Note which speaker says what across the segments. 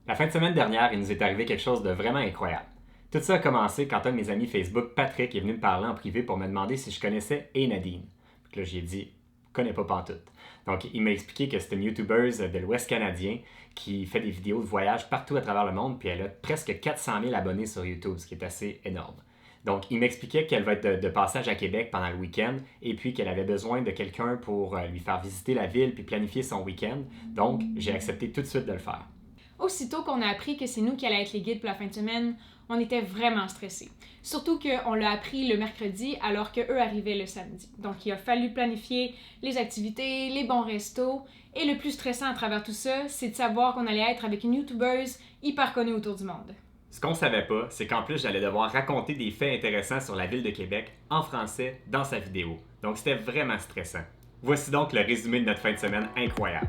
Speaker 1: La fin de semaine dernière, il nous est arrivé quelque chose de vraiment incroyable. Tout ça a commencé quand un de mes amis Facebook, Patrick, est venu me parler en privé pour me demander si je connaissais Nadine. Puis là, j'ai dit, connais pas pantoute. Donc, il m'a expliqué que c'était une YouTubeuse de l'Ouest canadien qui fait des vidéos de voyage partout à travers le monde, puis elle a presque 400 000 abonnés sur YouTube, ce qui est assez énorme. Donc, il m'expliquait qu'elle va être de passage à Québec pendant le week-end et puis qu'elle avait besoin de quelqu'un pour lui faire visiter la ville puis planifier son week-end. Donc, j'ai accepté tout de suite de le faire.
Speaker 2: Aussitôt qu'on a appris que c'est nous qui allions être les guides pour la fin de semaine, on était vraiment stressés. Surtout qu'on l'a appris le mercredi alors qu'eux arrivaient le samedi. Donc il a fallu planifier les activités, les bons restos. Et le plus stressant à travers tout ça, c'est de savoir qu'on allait être avec une YouTubeuse hyper connue autour du monde.
Speaker 1: Ce qu'on savait pas, c'est qu'en plus j'allais devoir raconter des faits intéressants sur la ville de Québec en français dans sa vidéo. Donc c'était vraiment stressant. Voici donc le résumé de notre fin de semaine incroyable.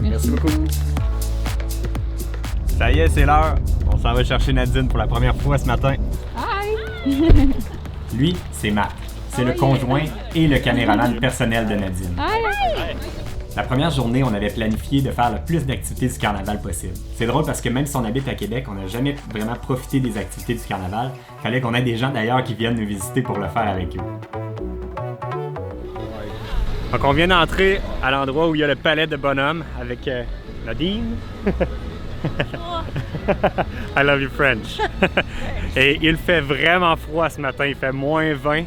Speaker 1: Merci beaucoup. Ça y est, c'est l'heure. On s'en va chercher Nadine pour la première fois ce matin.
Speaker 2: Hi!
Speaker 1: Lui, c'est Matt. C'est le conjoint et le caméraman personnel de Nadine.
Speaker 2: Hi!
Speaker 1: La première journée, on avait planifié de faire le plus d'activités du carnaval possible. C'est drôle parce que même si on habite à Québec, on n'a jamais vraiment profité des activités du carnaval. Il fallait qu'on ait des gens d'ailleurs qui viennent nous visiter pour le faire avec eux. Donc on vient d'entrer à l'endroit où il y a le palais de bonhomme avec Nadine. I love you French. Et il fait vraiment froid ce matin, il fait moins 20.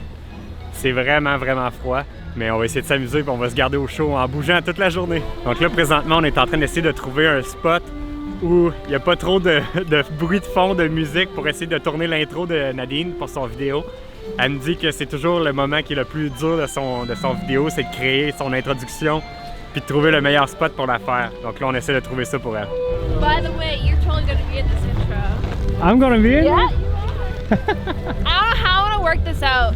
Speaker 1: C'est vraiment froid. Mais on va essayer de s'amuser et on va se garder au chaud en bougeant toute la journée. Donc là, présentement, on est en train d'essayer de trouver un spot où il n'y a pas trop de bruit de fond, de musique pour essayer de tourner l'intro de Nadine pour son vidéo. Elle me dit que c'est toujours le moment qui est le plus dur de son vidéo, c'est de créer son introduction puis de trouver le meilleur spot pour la faire. Donc là, on essaie de trouver ça pour elle.
Speaker 3: By the way, you're totally going to be in this intro.
Speaker 1: I'm gonna be in?
Speaker 3: Yeah. I don't know how I'm gonna work this out.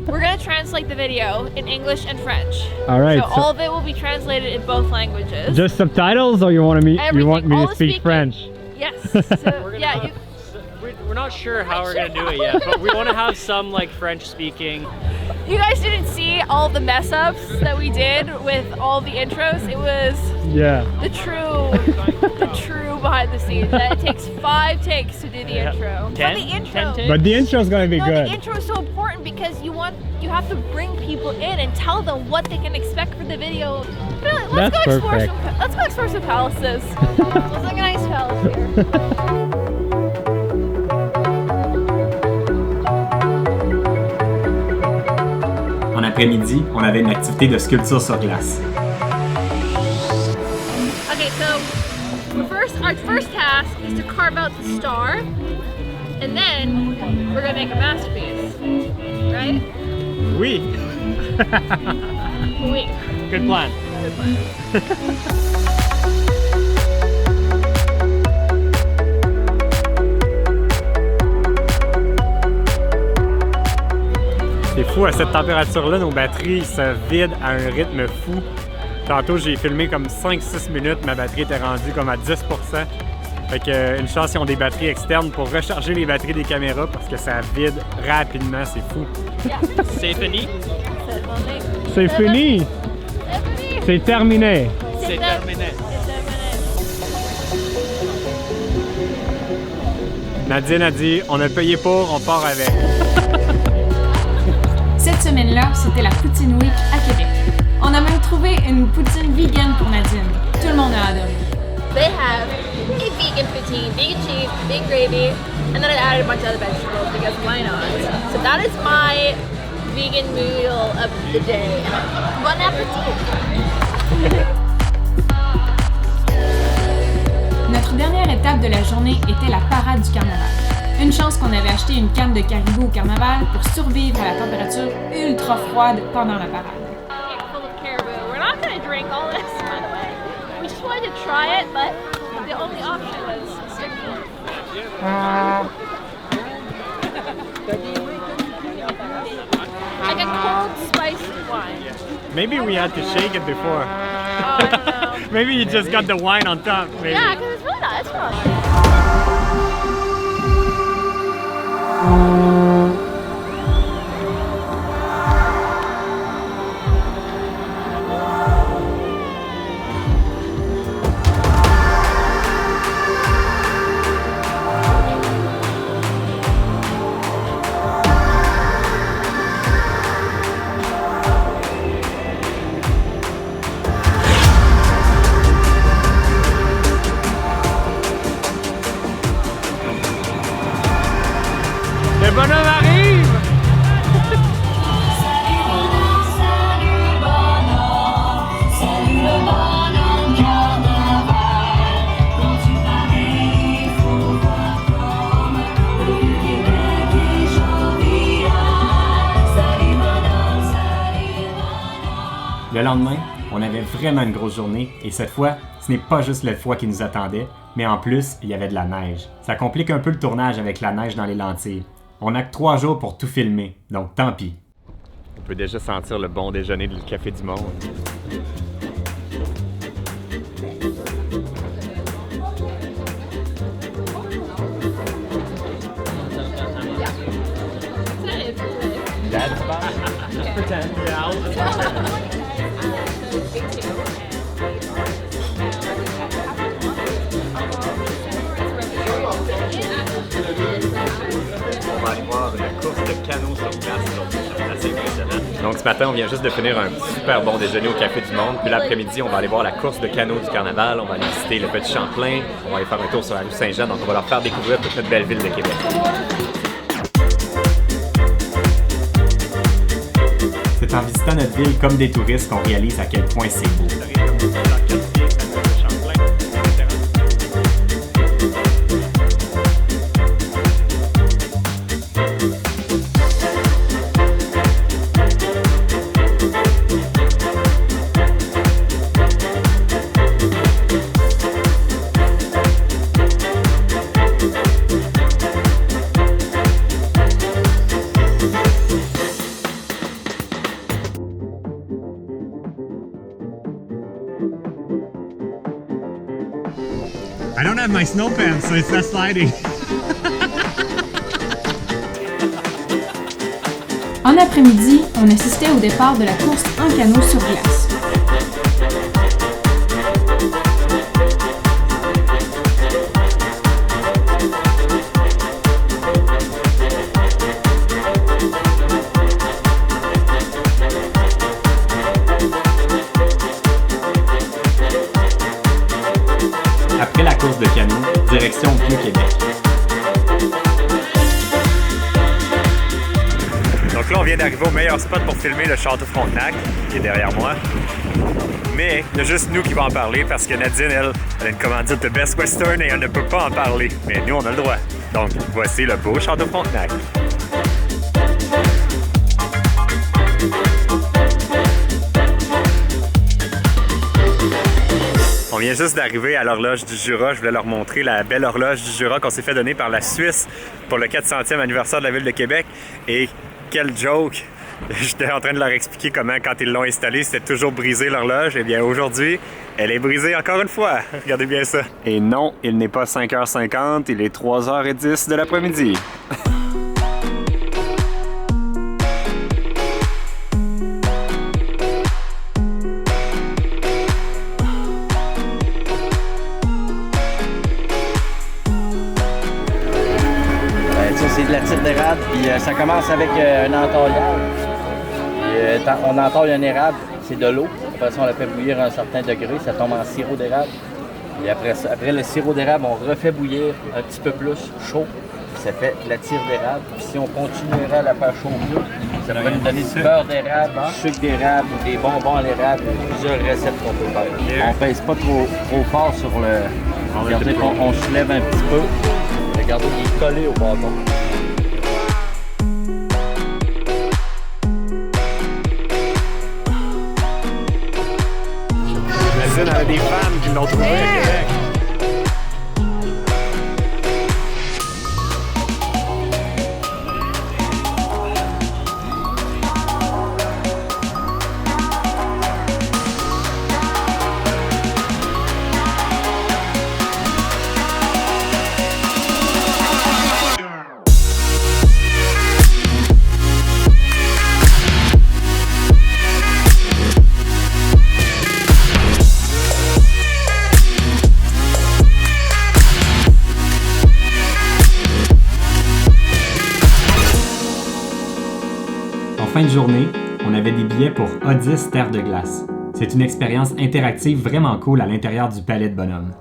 Speaker 3: We're gonna translate the video in English and French.
Speaker 4: All right.
Speaker 3: So all of it will be translated in both languages.
Speaker 4: Just subtitles, or you want me
Speaker 3: Everything.
Speaker 4: to speak French?
Speaker 3: Yes. So, yeah.
Speaker 5: We're not sure how we're gonna do it yet, but we want to have some like French speaking.
Speaker 3: You guys didn't see all the mess ups that we did with all the intros. It was the true behind the scenes. That it takes 5 takes to do the intro.
Speaker 5: Ten?
Speaker 3: But the intro.
Speaker 5: 10 takes?
Speaker 4: But the intro is gonna be good.
Speaker 3: The intro is so important because you have to bring people in and tell them what they can expect for the video. Let's
Speaker 4: That's
Speaker 3: go explore
Speaker 4: perfect.
Speaker 3: let's go explore some palaces. There's like a nice palace here.
Speaker 1: En après-midi, on avait une activité de sculpture sur glace.
Speaker 3: Okay, so our first task is to carve out the star, and then we're gonna make a masterpiece, right?
Speaker 5: Oui.
Speaker 3: Oui.
Speaker 5: Good plan.
Speaker 3: Good plan.
Speaker 1: C'est fou, à cette température-là, nos batteries se vident à un rythme fou. Tantôt, j'ai filmé comme 5-6 minutes, ma batterie était rendue comme à 10%. Fait que, une chance, ils ont des batteries externes pour recharger les batteries des caméras parce que ça vide rapidement, c'est fou.
Speaker 5: C'est fini.
Speaker 4: C'est fini. C'est terminé.
Speaker 5: C'est terminé.
Speaker 1: Nadine a dit, on a payé pour, on part avec.
Speaker 2: Cette semaine-là, c'était la Poutine Week à Québec. On a même trouvé une poutine vegan pour Nadine. Tout le monde a adoré.
Speaker 3: They have a vegan poutine, vegan cheese, vegan gravy, and then I added a bunch of other vegetables because why not? So that is my vegan meal of the day. Bon appétit!
Speaker 2: Notre dernière étape de la journée était la parade du carnaval. Une chance qu'on avait acheté une canne de caribou au carnaval pour survivre à la température ultra froide pendant la parade.
Speaker 3: Full of caribou. We're not going to drink all this, by the way. We just wanted to try it, but the only option was like a cold spiced wine.
Speaker 1: Maybe we had to shake it before.
Speaker 3: I don't know.
Speaker 4: Maybe you just got the wine on top. Maybe.
Speaker 3: Yeah, because it's really not. It's fun.
Speaker 4: Le bonhomme arrive!
Speaker 1: Le lendemain, on avait vraiment une grosse journée et cette fois, ce n'est pas juste le froid qui nous attendait, mais en plus, il y avait de la neige. Ça complique un peu le tournage avec la neige dans les lentilles. On n'a que 3 jours pour tout filmer, donc tant pis. On peut déjà sentir le bon déjeuner du Café du Monde. On va aller voir la course de canot sur glace aujourd'hui. C'est assez impressionnant. Donc ce matin, on vient juste de finir un super bon déjeuner au Café du Monde. Puis l'après-midi, on va aller voir la course de canot du carnaval. On va aller visiter le Petit Champlain. On va aller faire un tour sur la rue Saint-Jean. Donc on va leur faire découvrir toute notre belle ville de Québec. C'est en visitant notre ville comme des touristes qu'on réalise à quel point c'est beau.
Speaker 4: I don't have my snow pants, so it's not sliding.
Speaker 2: En après-midi, on assistait au départ de la course en canot sur glace.
Speaker 1: Après la course de canot, direction Vieux-Québec. Donc là, on vient d'arriver au meilleur spot pour filmer le Château Frontenac, qui est derrière moi. Mais il y a juste nous qui va en parler parce que Nadine, elle a une commandite de Best Western et elle ne peut pas en parler. Mais nous, on a le droit. Donc, voici le beau Château Frontenac. On vient juste d'arriver à l'horloge du Jura. Je voulais leur montrer la belle horloge du Jura qu'on s'est fait donner par la Suisse pour le 400e anniversaire de la ville de Québec. Et quel joke! J'étais en train de leur expliquer comment, quand ils l'ont installée, c'était toujours brisé l'horloge. Eh bien, aujourd'hui, elle est brisée encore une fois. Regardez bien ça. Et non, il n'est pas 5h50, il est 3h10 de l'après-midi.
Speaker 6: C'est de la tire d'érable, puis ça commence avec un entaillage. On entaille un érable, c'est de l'eau. Après ça, on le fait bouillir à un certain degré, ça tombe en sirop d'érable. Et après le sirop d'érable, on refait bouillir un petit peu plus chaud. Ça fait de la tire d'érable. Puis si on continuerait à la faire chauffer, ça va nous donner du beurre d'érable, du sucre d'érable ou des bonbons à l'érable. Plusieurs recettes qu'on peut faire. On pèse pas trop fort sur le... Regardez, on soulève un petit peu. Regardez, il est collé au bâton.
Speaker 1: Imagine, avec des femmes qui l'ont trouvé à Québec. fin de journée, on avait des billets pour A10 Terre de glace. C'est une expérience interactive vraiment cool à l'intérieur du Palais de Bonhomme.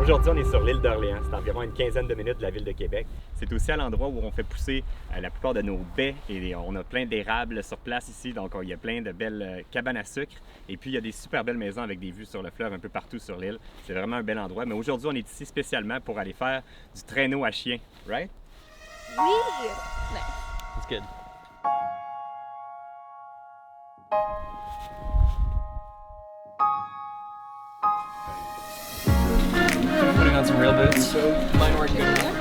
Speaker 1: Aujourd'hui, on est sur l'île d'Orléans. C'est environ une quinzaine de minutes de la ville de Québec. C'est aussi à l'endroit où on fait pousser la plupart de nos baies et on a plein d'érables sur place ici. Donc, il y a plein de belles cabanes à sucre. Et puis, il y a des super belles maisons avec des vues sur le fleuve un peu partout sur l'île. C'est vraiment un bel endroit. Mais aujourd'hui, on est ici spécialement pour aller faire du traîneau à chien. Right?
Speaker 3: Oui!
Speaker 5: It's good. Putting on some real boots. Mine work good enough.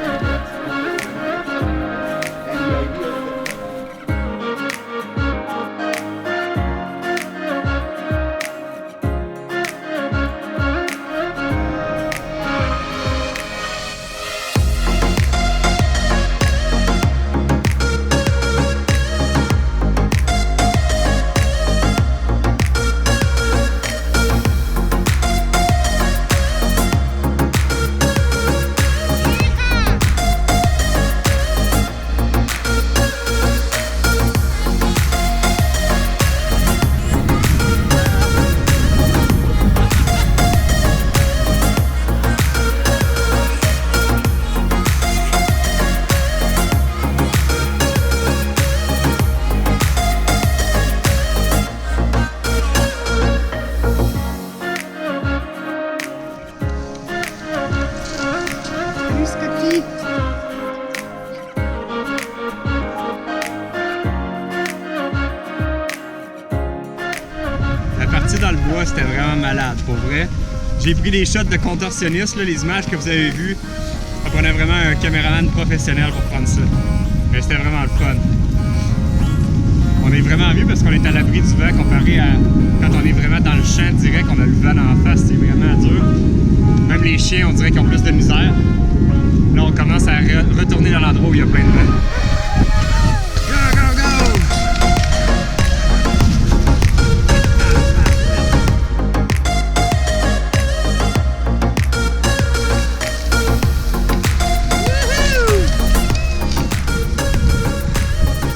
Speaker 4: La partie dans le bois, c'était vraiment malade, pour vrai. J'ai pris des shots de contorsionnistes, là, les images que vous avez vues. Ça prenait vraiment un caméraman professionnel pour prendre ça. Mais c'était vraiment le fun. On est vraiment mieux parce qu'on est à l'abri du vent comparé à quand on est vraiment dans le champ direct, on a le vent en face, c'est vraiment dur. Même les chiens, on dirait qu'ils ont plus de misère. Là, on commence à retourner dans l'endroit où il y a plein de vent. Go, go, go!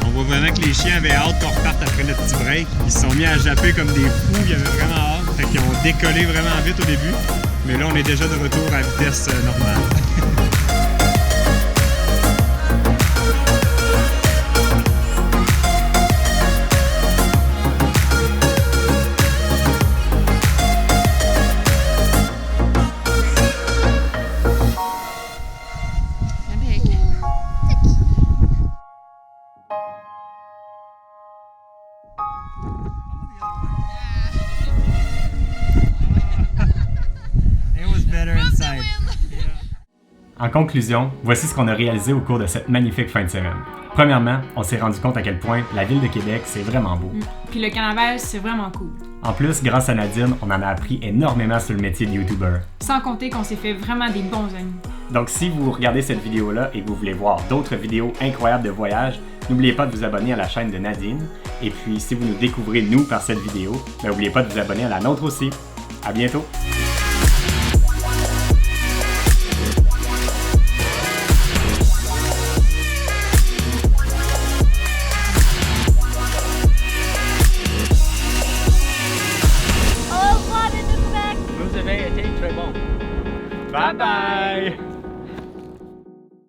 Speaker 4: On voit vraiment que les chiens avaient hâte qu'on reparte après notre petit break. Ils se sont mis à japper comme des fous, ils avaient vraiment hâte. Fait qu'ils ont décollé vraiment vite au début. Mais là, on est déjà de retour à vitesse normale. It was better inside.
Speaker 1: En conclusion, voici ce qu'on a réalisé au cours de cette magnifique fin de semaine. Premièrement, on s'est rendu compte à quel point la ville de Québec, c'est vraiment beau.
Speaker 2: Puis le carnaval, c'est vraiment cool.
Speaker 1: En plus, grâce à Nadine, on en a appris énormément sur le métier de YouTuber.
Speaker 2: Sans compter qu'on s'est fait vraiment des bons amis.
Speaker 1: Donc si vous regardez cette vidéo-là et que vous voulez voir d'autres vidéos incroyables de voyage, n'oubliez pas de vous abonner à la chaîne de Nadine. Et puis si vous nous découvrez nous par cette vidéo, n'oubliez pas de vous abonner à la nôtre aussi. À bientôt!
Speaker 3: Oh, what in the back?
Speaker 5: Vous avez été très bon.
Speaker 1: Bye bye!